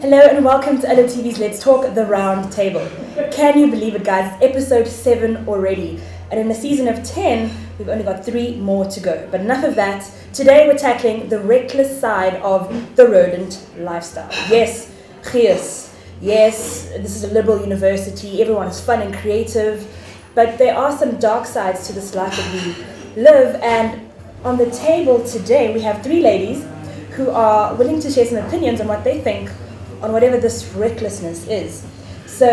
Hello and welcome to LOTv's Let's Talk the Round Table. Can you believe it, guys? It's episode 7 already. And in a season of 10, we've only got 3 more to go. But enough of that. Today we're tackling the reckless side of the rodent lifestyle. Yes, Chios. Yes, this is a liberal university. Everyone is fun and creative. But there are some dark sides to this life that we live. And on the table today, we have 3 ladies who are willing to share some opinions on what they think on whatever this recklessness is. So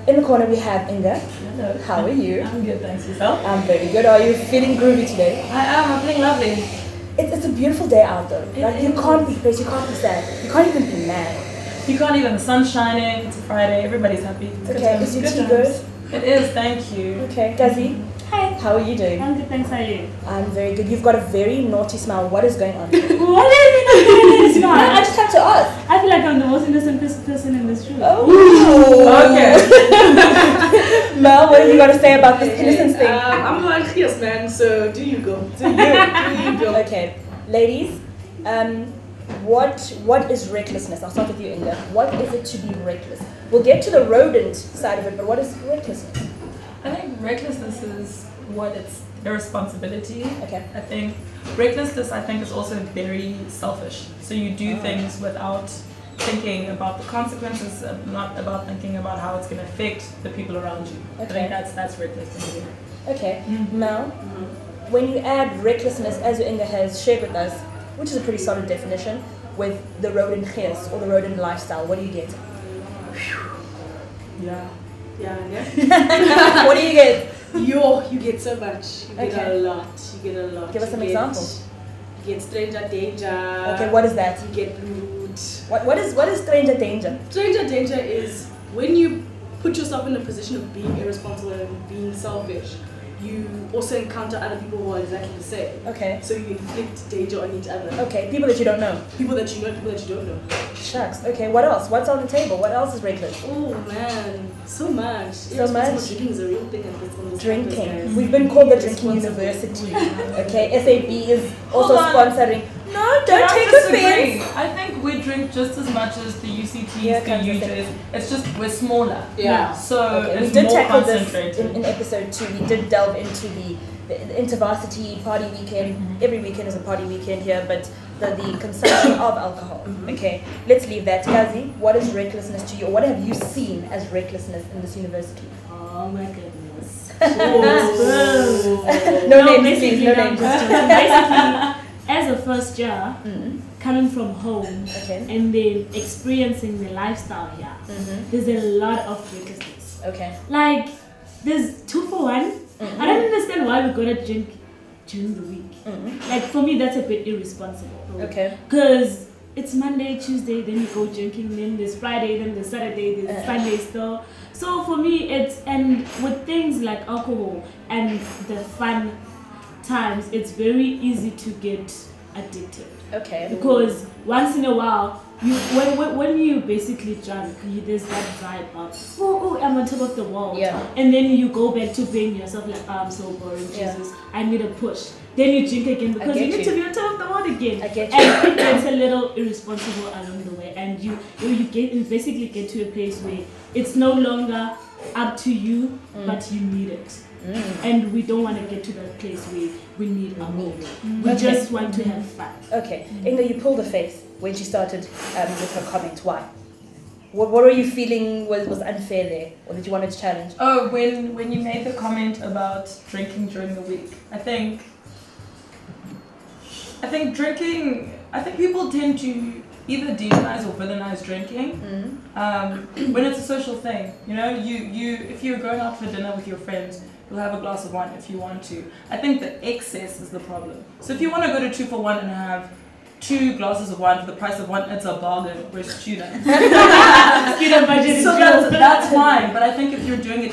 in the corner we have Inga. Hello. How are you? I'm good, thanks. Yourself? I'm very good. Are you feeling groovy today? I am. I'm feeling lovely. It's a beautiful day out though. Like, you can't be depressed, you can't be sad, you can't even be mad. You can't even. The sun's shining. It's a Friday. Everybody's happy. It's Okay, is your tea good? It is. Thank you. Okay, Gazi. Hi. How are you doing? I'm good, thanks. How are you? I'm very good. You've got a very naughty smile. What is going on? What do you mean? No, I just have to ask. I feel like I'm the most innocent person in this room. Oh. Okay. Mel, what have you got to say about this innocence thing? I'm not Chios, man, so do you go. Do you go. Okay, ladies, what is recklessness? I'll start with you, Inga. What is it to be reckless? We'll get to the rodent side of it, but what is recklessness? I think recklessness is what it's irresponsibility. Okay. I think recklessness, is also very selfish. So you do things without thinking about the consequences, not about thinking about how it's going to affect the people around you. Okay. I think that's recklessness. Okay, Mel, when you add recklessness, as Inga has shared with us, which is a pretty solid definition, with the rodent Chios or the rodent lifestyle, what do you get? Yeah. What do you get? You get so much. You get Okay. a lot. You get a lot. Give us some examples. You get stranger danger. Okay, what is that? You get rude. What is stranger danger? Stranger danger is when you put yourself in a position of being irresponsible and being selfish, you also encounter other people who are exactly the same. Okay. So you inflict danger on each other. Okay, people that you don't know. People that you know, people that you don't know. Shucks. Okay, what else? What's on the table? What else is reckless? Oh man, so much. So much. Drinking is a real thing at this on this Drinking. campus, guys. We've been called the Drinking University. Okay, SAB is also Hold on. sponsoring. No, don't take disagree. offense. I think we drink just as much as the UCTs, Yeah, the kind of UJs. It's just we're smaller. Yeah. So Okay, we it's did more tackle this concentrated. in episode 2. We did delve into the InterVarsity party weekend. Every weekend is a party weekend here, but the consumption of alcohol. Okay, let's leave that. Gazi, what is recklessness to you? Or what have you seen as recklessness in this university? Oh my goodness. No names, basically, please. No no, names. basically, as a first year, coming from home Okay. and then experiencing the lifestyle here, there's a lot of recklessness. Okay. Like, there's 2 for 1. I don't understand why we're gonna drink during the week. Like, for me, that's a bit irresponsible. Okay. Because it's Monday, Tuesday, then you go drinking, then there's Friday, then there's Saturday, there's Sunday still. So for me, and with things like alcohol and the fun times, it's very easy to get addicted. Okay. Because once in a while, when you basically drunk, there's that vibe of, oh, I'm on top of the world. Yeah. And then you go back to being yourself like, oh, I'm so boring, Yeah. Jesus, I need a push. Then you drink again because get you need you. to be on top of the world again. I get you. And it gets a little irresponsible along the way. And you basically get to a place where it's no longer up to you, but you need it. And we don't want to get to that place where we need alcohol. We Okay. just want to have fun. Okay. Inga, you pulled a face when she started with her comment. Why? What were you feeling was unfair there, or that you wanted to challenge? Oh, when you made the comment about drinking during the week, I think drinking. I think people tend to either demonize or villainize drinking. When it's a social thing, if you're going out for dinner with your friends, you'll have a glass of wine if you want to. I think the excess is the problem. So if you want to go to 2 for 1 and have 2 glasses of wine for the price of 1, it's a bargain. We're students. Student budget So is that's fine, but I think if you're doing it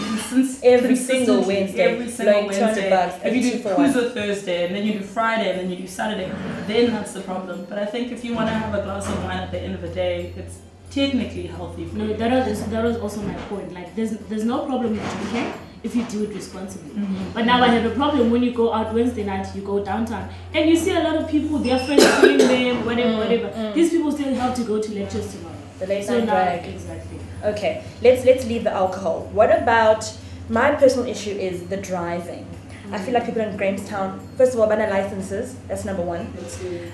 Every single consistently, Wednesday, every single blowing 200 bucks, Wednesday, if you do 2 for 1. Kuzo Thursday, and then you do Friday, and then you do Saturday, then that's the problem. But I think if you want to have a glass of wine at the end of the day, it's technically healthy for No, you. that was also my point. Like, there's no problem with drinking if you do it responsibly. But now I have a problem when you go out Wednesday night, you go downtown, and you see a lot of people, their friends doing them, whatever. These people still have to go to lectures tomorrow. The late So night now, drag. exactly. Okay, let's leave the alcohol. What about, my personal issue is the driving. I feel like people in Grahamstown, first of all, ban licenses, that's number one.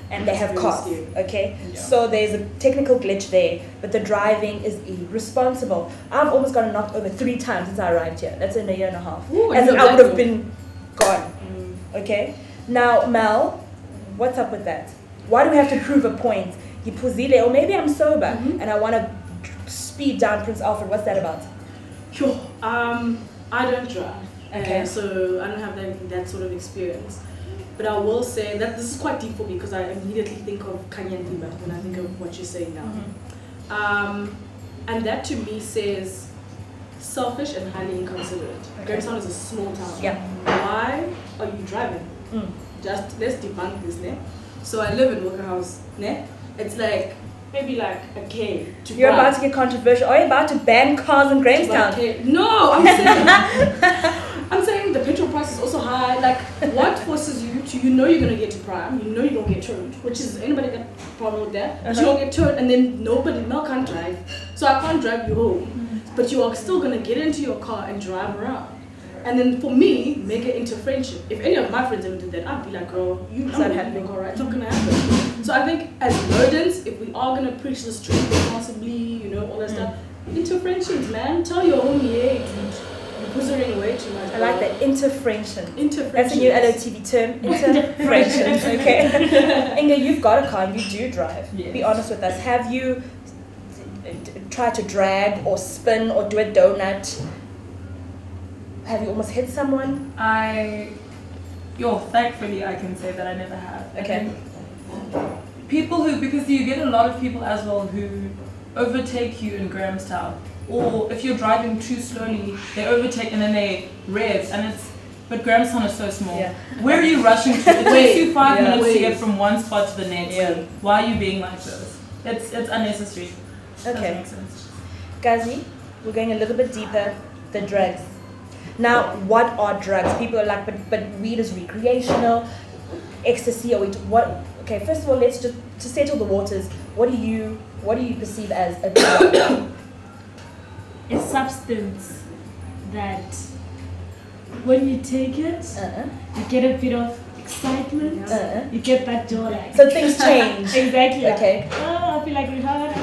And they have cars, okay? Yeah. So there's a technical glitch there, but the driving is irresponsible. I've almost gotten knocked over 3 times since I arrived here. That's in a year and a half. Ooh, As in, I would have been gone, Mm. okay? Now, Mel, what's up with that? Why do we have to prove a point? Or maybe I'm sober and I want to speed down Prince Alfred. What's that about? Sure. I don't drive. Okay. So I don't have that sort of experience. But I will say that this is quite deep for me because I immediately think of Kanye and Tiba when I think of what you're saying now. And that to me says selfish and highly inconsiderate. Okay. Grahamstown is a small town. Yeah. Why are you driving? Just let's debunk this, ne? So I live in Walker House, ne? It's like maybe like a K to You're buy. about to get controversial. Are you about to ban cars in Grahamstown? No, I'm saying I'm saying the petrol price is also high. Like, what forces you to, you know you're going to get to Prime, you know you don't get towed, which is, anybody got a problem with that? But you don't get towed and then Mel can't drive. So I can't drive you home. But you are still going to get into your car and drive around. And then for me, make it into friendship. If any of my friends ever did that, I'd be like, girl, it's not happening, alright? It's not going to happen. So I think as rodents, if we are going to preach this truth responsibly, you know, all that stuff, into friendships, man. Tell your homie, hey, dude, you're puzzling way too much. I like that, interfriendship. Interfriendship. That's a new LOTv term, interfriendship, okay? Inga, you've got a car, you do drive. Yes. Be honest with us. Have you tried to drag or spin or do a donut? Have you almost hit someone? Thankfully I can say that I never have. Okay. People who, because you get a lot of people as well who overtake you in Grahamstown, or if you're driving too slowly, they overtake and then they rev, but Grahamstown is so small. Yeah. Where are you rushing to? It takes you 5 minutes to Wait. get from one spot to the next. Yeah. Why are you being like this? It's unnecessary. Okay. Doesn't make sense. Gazi, we're going a little bit deeper. The drugs. Now, what are drugs? People are like, but weed is recreational, ecstasy, or what? Okay, first of all, let's just to settle the waters. What do you perceive as a drug? A substance that when you take it, you get a bit of excitement, you get that joy. Like, So things change. exactly. Okay. Oh, I feel like Rihanna.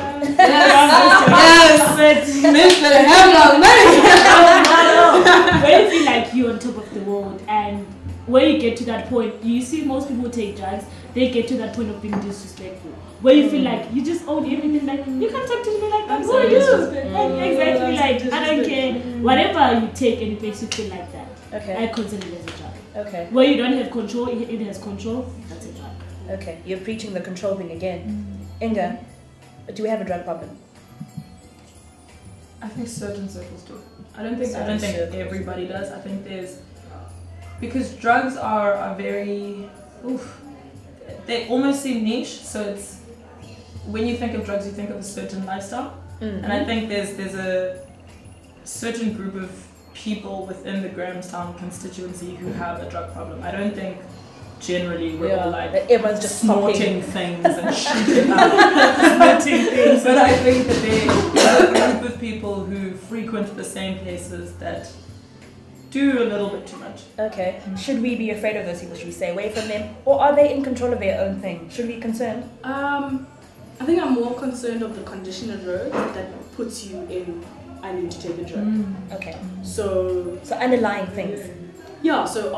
When you feel like you're on top of the world, and when you get to that point, you see most people who take drugs, they get to that point of being disrespectful. Where you feel like you just own everything, like you can't talk to me like that. Who are you? Exactly, like I don't care. Whatever you take and it makes you feel like that. Okay. I consider it as a drug. Okay. Where you don't have control, it has control, that's a drug. Okay. You're preaching the control thing again. Inga, do we have a drug problem? I think certain circles do. I don't think everybody does. I think there's, because drugs are very, they almost seem niche. So it's, when you think of drugs, you think of a certain lifestyle. And I think there's a certain group of people within the Grahamstown constituency who have a drug problem. I don't think generally we're all like everyone's just snorting things and shooting out snorting things, but I think that there's a group of people who frequent the same places that do a little bit too much. Okay. Should we be afraid of those people? Should we stay away from them? Or are they in control of their own thing? Should we be concerned? I think I'm more concerned of the condition of road that puts you in, I need to take a drug. Okay. So underlying things. Yeah, so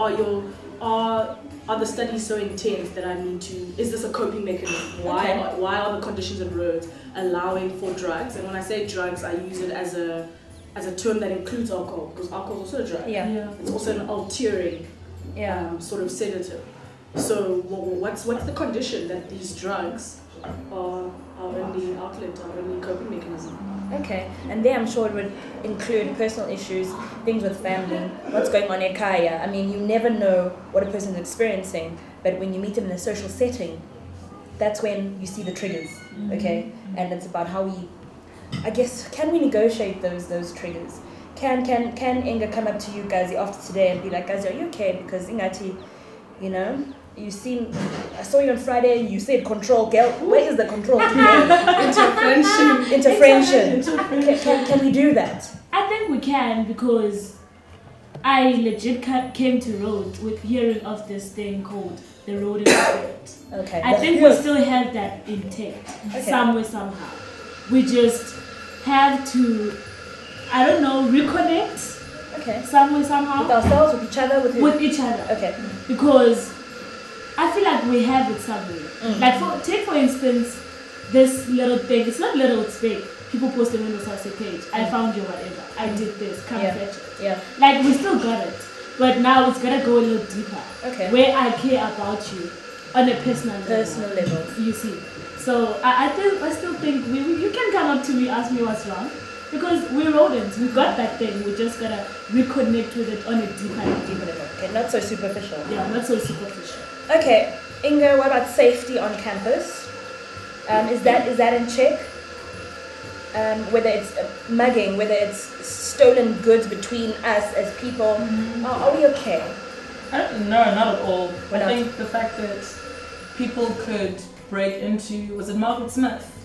are the studies so intense that I need to, is this a coping mechanism? Why are the conditions of roads allowing for drugs? And when I say drugs, I use it as a term that includes alcohol, because alcohol is also a drug. Yeah. It's also an altering sort of sedative. So what's the condition that these drugs are only outlet, are only coping mechanism? Okay, and there I'm sure it would include personal issues, things with family, what's going on in Kaya. I mean, you never know what a person is experiencing, but when you meet them in a social setting, that's when you see the triggers, okay? And it's about how we, I guess, can we negotiate those triggers? Can Inga come up to you, Gazi, after today and be like, Gazi, are you okay? Because Ingati, you know, I saw you on Friday and you said control, girl. Where is the control today? Intervention. Can we do that? I think we can, because I legit came to Rhodes with hearing of this thing called the Rhodent spirit. Okay. I think we still have that intact somewhere, somehow. We just have to, I don't know, reconnect. Okay. Somewhere, somehow. With ourselves, with each other, with each other. Okay. Because I feel like we have it somewhere. Like take for instance this little thing. It's not little, it's big. People post it on the social page. I found you, whatever. I did this. Come fetch it. Yeah. Like we still got it, but now it's gonna go a little deeper. Okay. Where I care about you on a personal level. You see. So I still think you can come up to me, ask me what's wrong. Because we're rodents, we got that thing, we just gotta reconnect with it on a deeper level. Okay, not so superficial. Yeah, not so superficial. Okay, Ingo, what about safety on campus? Is that in check? Whether it's mugging, whether it's stolen goods between us as people, are we okay? No, not at all. I think the fact that people could break into, was it Margaret Smith?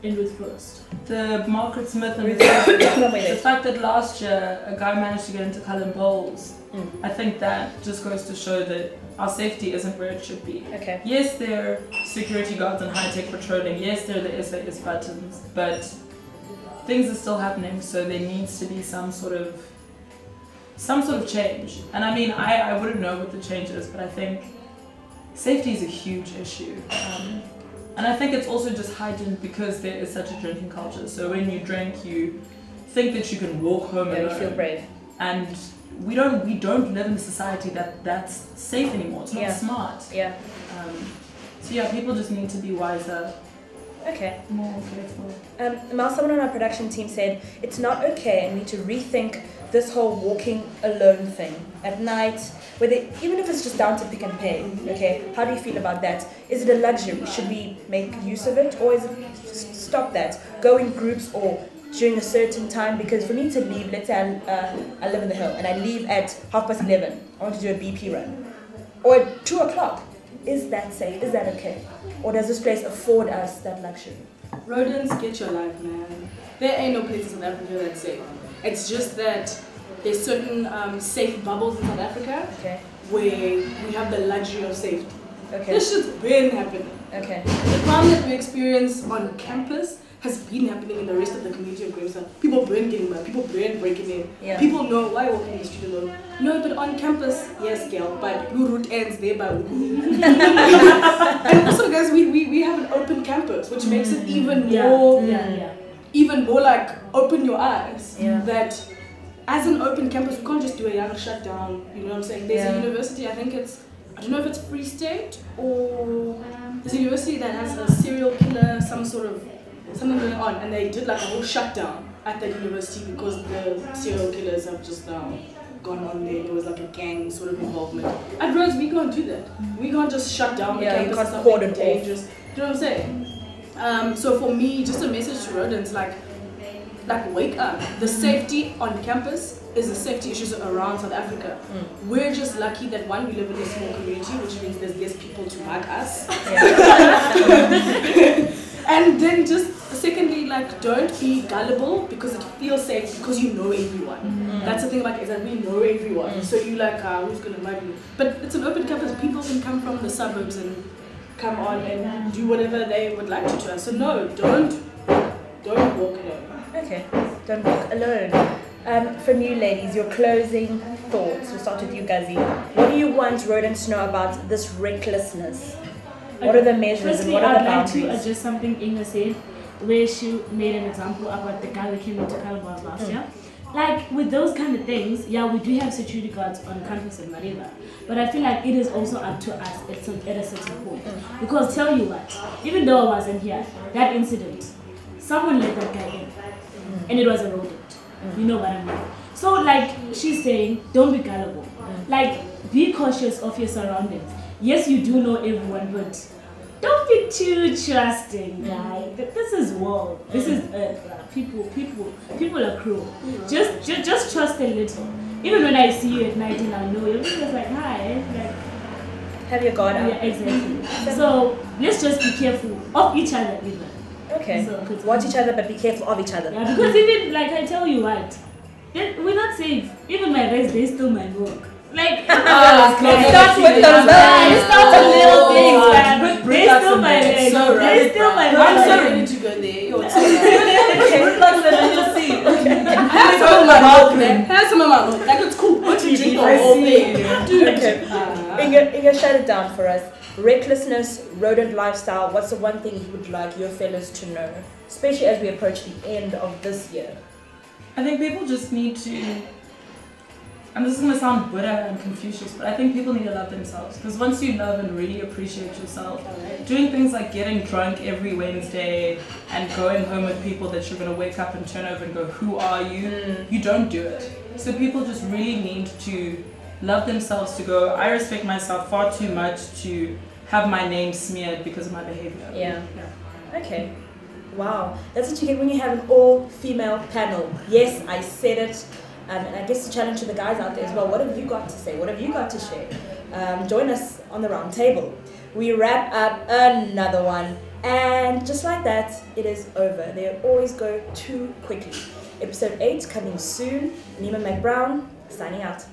In Ruth Provost. The Margaret Smith and the fact that last year a guy managed to get into Cullen Bowls, I think that just goes to show that our safety isn't where it should be. Okay. Yes, there are security guards and high-tech patrolling. Yes, there are the SAS buttons, but things are still happening, so there needs to be some sort of change. And I mean, I wouldn't know what the change is, but I think safety is a huge issue. And I think it's also just heightened because there is such a drinking culture. So when you drink, you think that you can walk home alone. You feel brave. And we don't live in a society that's safe anymore. It's not smart. Yeah. So yeah, people just need to be wiser. Okay. More careful. Mal, someone on our production team said it's not okay and we need to rethink this whole walking alone thing at night, even if it's just down to Pick and Pay. Okay, how do you feel about that? Is it a luxury? Should we make use of it, or is it stop that? Go in groups or during a certain time? Because for me to leave, let's say I live in the hill and I leave at 11:30. I want to do a BP run, or at 2 o'clock. Is that safe? Is that okay? Or does this place afford us that luxury? Rodents, get your life, man. There ain't no place in South Africa that's safe. It's just that there's certain safe bubbles in South Africa where we have the luxury of safety. Okay. This shit's been happening. Okay. The crime that we experience on campus has been happening in the rest of the community of Grahamstown. People burn getting mad, people burn breaking in. Yeah. People know why walking in the street alone. No, but on campus, yes, girl, but blue route ends there by And also, guys, we have an open campus, which makes it even more even more like open your eyes. That as an open campus, we can't just do a young shutdown. You know what I'm saying? There's a university, I don't know if it's Free State or there's a university that has a serial killer, something going on, and they did like a whole shutdown at that university because the serial killers have just now gone on there. There was like a gang sort of involvement. At Rhodes, we can't do that. We can't just shut down the campus. You can't hold it dangerous. Do you know what I'm saying? So for me, just a message to rodents, like wake up. The safety on campus is the safety issues around South Africa. We're just lucky that one, we live in a small community, which means there's less people to mug us. And then just secondly, like, don't be gullible because it feels safe because you know everyone. That's the thing about it, is that we know everyone. So you like, who's gonna mug you? But it's an open campus. People can come from the suburbs and come on and do whatever they would like to us. So no, don't walk alone. Okay, don't walk alone. For new ladies, your closing thoughts. We'll start with you, Gazi. What do you want rodents to know about this recklessness? What are the measures and what are the boundaries? I'd like to adjust something Inga said, where she made an example about the guy who came into Kalabars last year. Like, with those kind of things, we do have security guards on campus and whatever, but I feel like it is also up to us at a certain point. Because tell you what, even though I wasn't here, that incident, someone let that guy in, and it was a rodent. You know what I mean? So, like, she's saying, don't be gullible. Like, be cautious of your surroundings. Yes, you do know everyone, but don't be too trusting, guy. This is world. This is earth. People are cruel. Just trust a little. Even when I see you at night and I know you, I'm just like, hi. Like, Have your guard up. Yeah, exactly. So let's just be careful of each other even. Okay. So, watch each other, but be careful of each other. Yeah, because even like I tell you what, we're not safe. Even my rest, they still my work. Like Start with those it starts with little things, man. They still my leg. They still my leg. I'm so ready to go there. You're Good luck then, and you'll see. I have some of my mouth, man. I have some of my mouth. Like, it's cool. What you drink the whole thing? Dude. Okay. Inga, shut it down for us. Recklessness, rodent lifestyle. What's the one thing you would like your fellas to know, especially as we approach the end of this year? I think people just need to, and this is going to sound Buddha and Confucius, but I think people need to love themselves. Because once you love and really appreciate yourself, doing things like getting drunk every Wednesday and going home with people that you're going to wake up and turn over and go, who are you? You don't do it. So people just really need to love themselves, to go, I respect myself far too much to have my name smeared because of my behavior. Yeah. Okay. Wow. That's what you get when you have an all-female panel. Yes, I said it. And I guess the challenge to the guys out there as well. What have you got to say? What have you got to share? Join us on the round table. We wrap up another one. And just like that, it is over. They always go too quickly. Episode 8 coming soon. Anima McBrown, signing out.